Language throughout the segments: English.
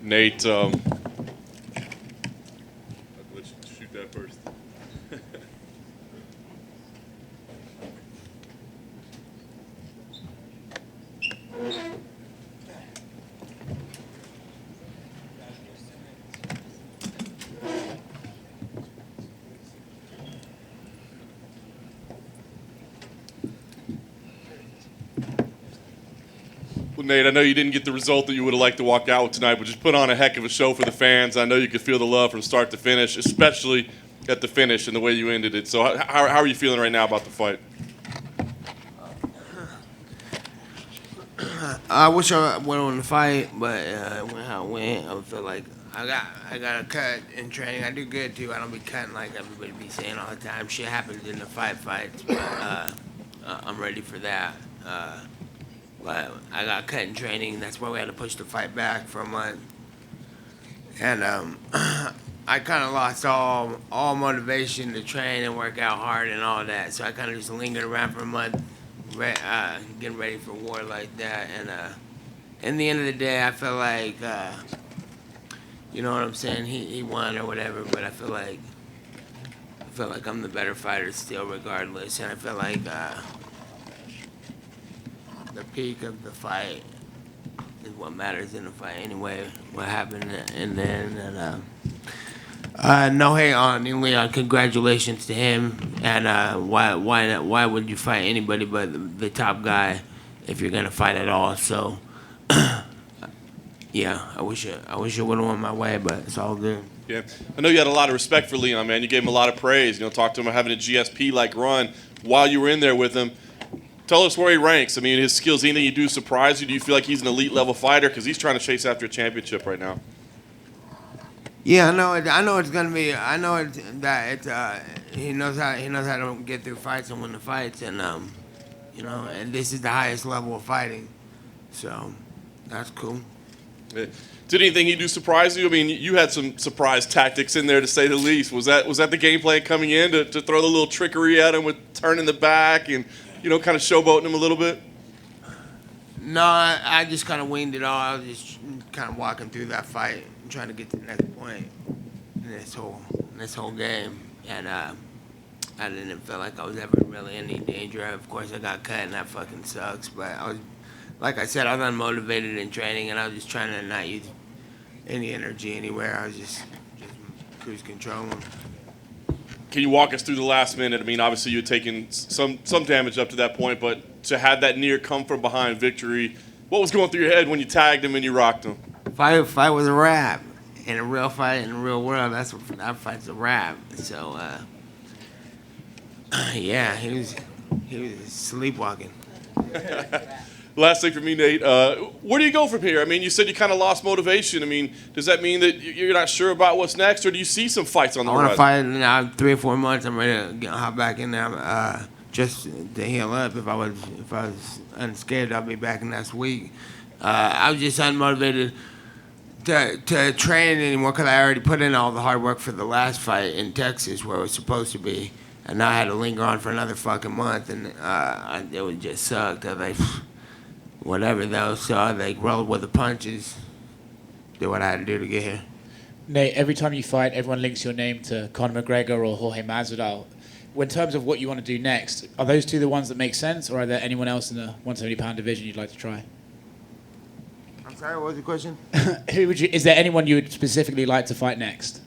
Nate, I'll let you shoot that first. Well, Nate, I know you didn't get the result that you would have liked to walk out with tonight, but just put on a heck of a show for the fans. I know you could feel the love from start to finish, especially at the finish and the way you ended it. So how are you feeling right now about the fight? I wish I would have won the fight, but how it went, I feel like I got a cut in training. I do good too. I don't be cutting like everybody be saying all the time. Shit happens in the fights, but I'm ready for that. But I got cut in training. That's why we had to push the fight back for a month. And I kind of lost all motivation to train and work out hard and all that. So I kind of just lingered around for a month, getting ready for war like that. And in the end of the day, I feel like, you know what I'm saying? He won or whatever. But I feel like I'm the better fighter still, regardless. And I feel like the peak of the fight is what matters in the fight anyway. What happened and then no hate on Leon. Congratulations to him. And why would you fight anybody but the top guy if you're gonna fight at all? So yeah, I wish it would have went my way, but it's all good. Yeah, I know you had a lot of respect for Leon, man. You gave him a lot of praise. You know, talked to him about having a GSP-like run while you were in there with him. Tell us where he ranks. I mean, his skills, anything you do surprise you? Do you feel like he's an elite level fighter? Because he's trying to chase after a championship right now. Yeah, I know it's gonna be. I know he knows how to get through fights and win the fights, and you know, and this is the highest level of fighting, so that's cool. Did anything he do surprise you? I mean, you had some surprise tactics in there, to say the least. Was that the game plan coming in to throw the little trickery at him with turning the back and, you know, kind of showboating him a little bit? No, I just kind of winged it all. I was just kind of walking through that fight and trying to get to the next point in this whole game. And I didn't feel like I was ever really in any danger. Of course, I got cut, and that fucking sucks. But I was, like I said, I was unmotivated in training, and I was just trying to not use any energy anywhere. I was just cruise controlling. Can you walk us through the last minute? I mean, obviously you had taken some damage up to that point, but to have that near come from behind victory, what was going through your head when you tagged him and you rocked him? Fight was a wrap. In a real fight, in the real world, that fight's a wrap. So, yeah, he was sleepwalking. Last thing for me, Nate, where do you go from here? I mean, you said you kind of lost motivation. I mean, does that mean that you're not sure about what's next, or do you see some fights on the horizon? I want to fight now. 3 or 4 months, I'm ready to hop back in there just to heal up. If I was unscared, I'll be back next week. I was just unmotivated to train anymore because I already put in all the hard work for the last fight in Texas where it was supposed to be. And now I had to linger on for another fucking month, and it would just sucked. I was like, whatever though, so I like rolled with the punches, did what I had to do to get here. Nate, every time you fight, everyone links your name to Conor McGregor or Jorge Masvidal. In terms of what you want to do next, are those two the ones that make sense, or are there anyone else in the 170-pound division you'd like to try? I'm sorry, what was the question? Is there anyone you would specifically like to fight next?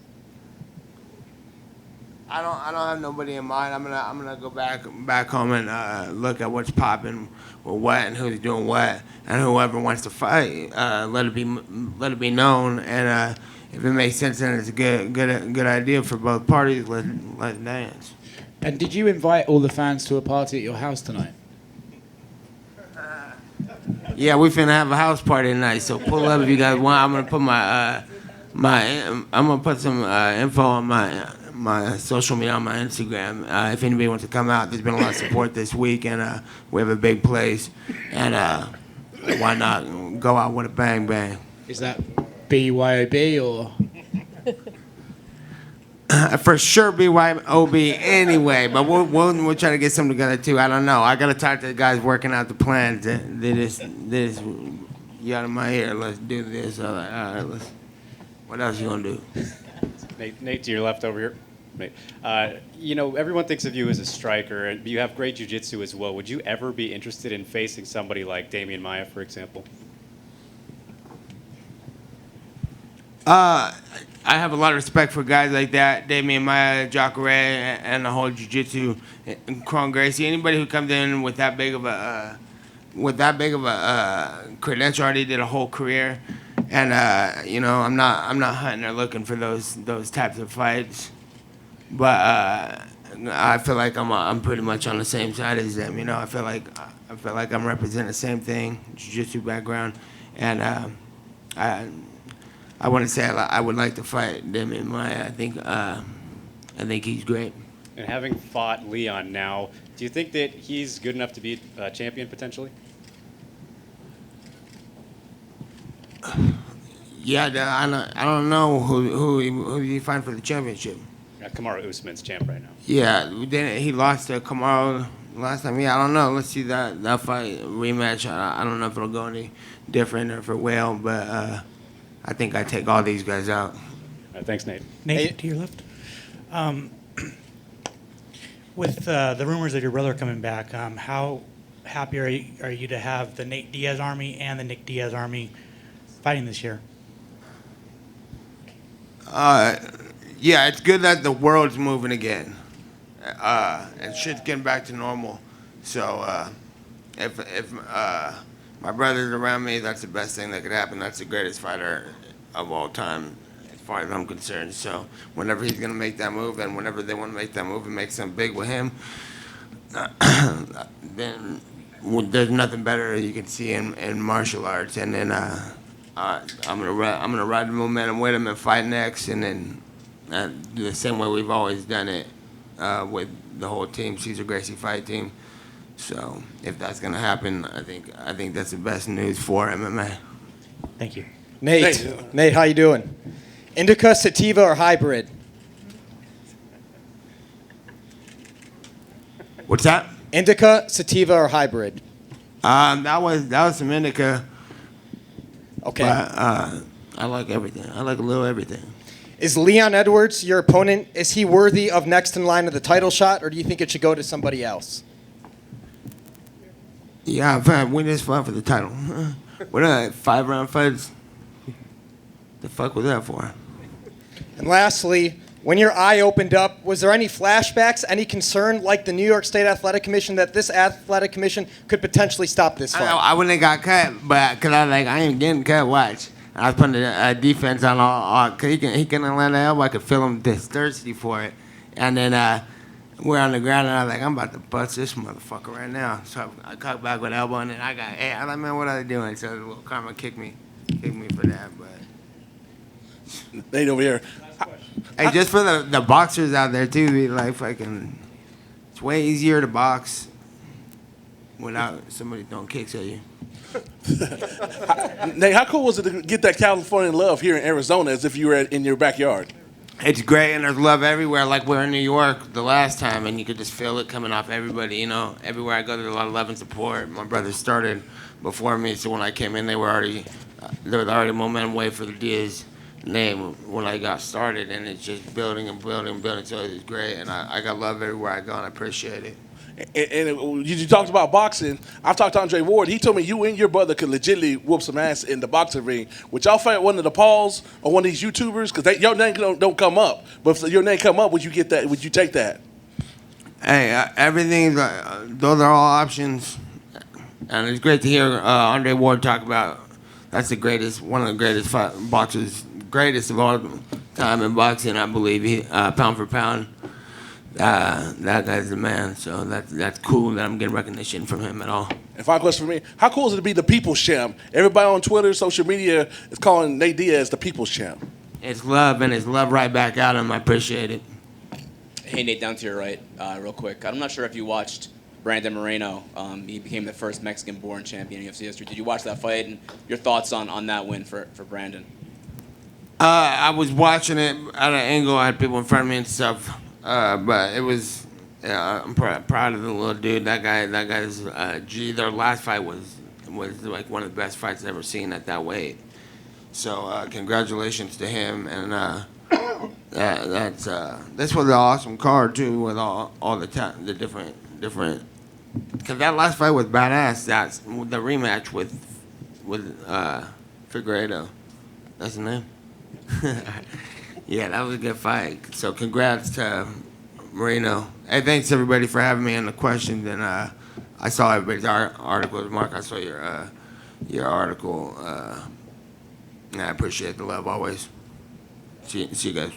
I don't have nobody in mind. I'm gonna go back home and look at what's popping with what and who's doing what, and whoever wants to fight, let it be known. And if it makes sense and it's a good idea for both parties, let's dance. And did you invite all the fans to a party at your house tonight? Yeah, we finna have a house party tonight. So pull up if you guys want. I'm gonna put I'm gonna put some info on my social media on my Instagram. If anybody wants to come out, there's been a lot of support this week, and we have a big place. And why not go out with a bang bang? Is that BYOB or? For sure BYOB anyway, but we'll try to get something together too. I don't know. I gotta talk to the guys working out the plans. This you out of my ear. Let's do this. All right, What else you gonna do? Nate, to your left over here. Nate. Everyone thinks of you as a striker, and you have great jiu-jitsu as well. Would you ever be interested in facing somebody like Damian Maia, for example? I have a lot of respect for guys like that, Damian Maia, Jacare, and the whole jiu-jitsu, and Kron Gracie. Anybody who comes in with that big of a credential, already did a whole career, and I'm not hunting or looking for those types of fights, but I feel like I'm pretty much on the same side as them. I feel like I'm representing the same thing, jiu-jitsu background, and I wouldn't say I would like to fight Damian Maia. I think he's great. And having fought Leon now, do you think that he's good enough to be a champion potentially? Yeah, I don't know who he fight for the championship. Kamaru Usman's champ right now. Yeah, then he lost to Kamaru last time. Yeah, I don't know. Let's see that fight rematch. I don't know if it'll go any different or if it will, but I think I take all these guys out. All right, thanks, Nate. Nate, to your left. With the rumors of your brother coming back, how happy are you to have the Nate Diaz Army and the Nick Diaz Army fighting this year? Yeah, it's good that the world's moving again, and shit's getting back to normal. So if my brother's around me, that's the best thing that could happen. That's the greatest fighter of all time, as far as I'm concerned. So whenever he's gonna make that move, and whenever they want to make that move and make something big with him, then there's nothing better you can see in martial arts. And then I'm gonna ride the momentum with him and fight next, and then do the same way we've always done it with the whole team, Cesar Gracie fight team. So if that's gonna happen, I think that's the best news for MMA. Thank you. Nate, how you doing? Indica, sativa, or hybrid? What's that? Indica, sativa, or hybrid? That was some indica. Okay. But I like everything. I like a little everything. Is Leon Edwards, your opponent, is he worthy of next in line of the title shot, or do you think it should go to somebody else? Yeah, in fact, we just fought for the title. What are 5-round fights? The fuck was that for? And lastly, when your eye opened up, was there any flashbacks, any concern, like the New York State Athletic Commission, that this athletic commission could potentially stop this fight? I wouldn't have got cut, but because I ain't getting cut. Watch. I was putting a defense on all cause he can land the elbow. I could feel him just thirsty for it, and then we're on the ground, and I was like, I'm about to bust this motherfucker right now. So I cut back with elbow, and then I got, hey, I like, man, what are they doing? So little karma kicked me for that. But Nate over here. hey, just for the boxers out there too, be like fucking, it's way easier to box without somebody throwing kicks at you. Nate, how cool was it to get that California love here in Arizona as if you were in your backyard? It's great, and there's love everywhere. Like we were in New York the last time, and you could just feel it coming off everybody. Everywhere I go, there's a lot of love and support. My brothers started before me, so when I came in, there was already momentum way for the Diaz name when I got started, and it's just building and building and building. So it's great, and I got love everywhere I go, and I appreciate it. And you talked about boxing. I've talked to Andre Ward. He told me you and your brother could legitimately whoop some ass in the boxing ring. Would y'all fight one of the Pauls or one of these YouTubers? Because your name don't come up. But if your name come up, would you get that? Would you take that? Hey, everything. Those are all options, and it's great to hear Andre Ward talk about. That's the greatest, one of the greatest boxers, greatest of all time in boxing, I believe. Pound for pound. That guy's the man, so that's cool that I'm getting recognition from him at all. And final question for me: how cool is it to be the People's Champ? Everybody on Twitter, social media is calling Nate Diaz the People's Champ. It's love, and it's love right back at him. I appreciate it. Hey, Nate, down to your right, real quick. I'm not sure if you watched Brandon Moreno. He became the first Mexican-born champion in UFC history. Did you watch that fight, and your thoughts on that win for Brandon? I was watching it at an angle. I had people in front of me and stuff. But it was, I'm proud of the little dude. That guy's Their last fight was like one of the best fights I've ever seen at that weight. So congratulations to him, and this was an awesome card too, with all the different. Because that last fight was badass. That's the rematch with Figueiredo. That's the name. Yeah, that was a good fight. So congrats to Moreno. Hey, thanks everybody for having me on the questions. And I saw everybody's articles. Mark, I saw your article. And I appreciate the love always. See you guys.